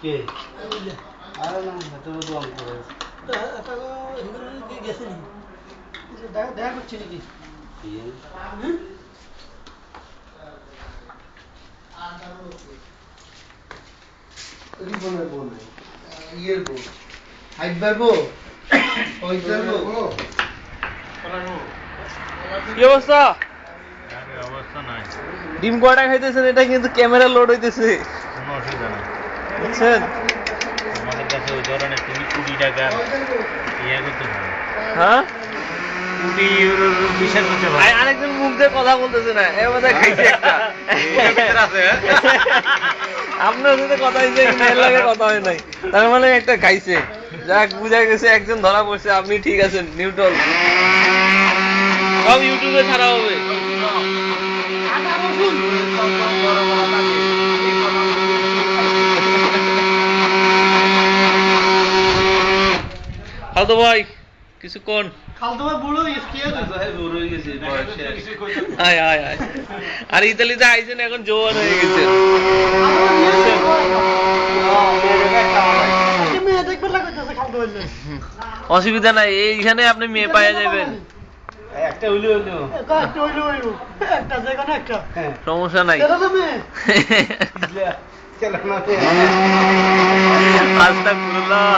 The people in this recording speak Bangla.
কে আর না এত দোয়ান করে গেছে নাকি দেখা করছি নাকি রিপনের বউ নাই ইয়ের বউ হাইটবার বউ ওইটার বউ কি অবস্থা? অবস্থা নাই, ডিম কয়টা খাইতেছেন? এটা কিন্তু ক্যামেরা লোড হইতেছে, কোনো অসুবিধা নেই। বুঝছেন? আমাদের কাছে ওই ধরনের তুমি 20 টাকা ইয়ে করতে পারো, হ্যাঁ 20 ইউরোর বিচার করতে পারো। আরেকজন মুখ দিয়ে কথা বলতেছে না, এর মধ্যে খাইছে একটা। আপনার সাথে কথা হয়েছে, মেয়ের লাগে কথা হয় নাই, তার মানে একটা খাইছে। যাক, বুঝা গেছে একজন ধরা পড়ছে। আপনি ঠিক আছেন, নিউট্রাল। সব ইউটিউবে ছাড়া হবে। খালতো ভাই কিছু কোন? খালতো ভাই বুড়ো হয়ে গেছে আয় আয় আয়। আর ইতালিতে আইছেন, এখন জোয়ান হয়ে গেছে। মেয়ে দেখবে লাগাইতেছে খালতো ভাই অসুবিধা নাই, এইখানে আপনি মেয়ে পাওয়া যাবেন, একটা হইলো একটা যেখানে একটা সমস্যা নাই। মেয়ে আস্তাগফিরুল্লাহ।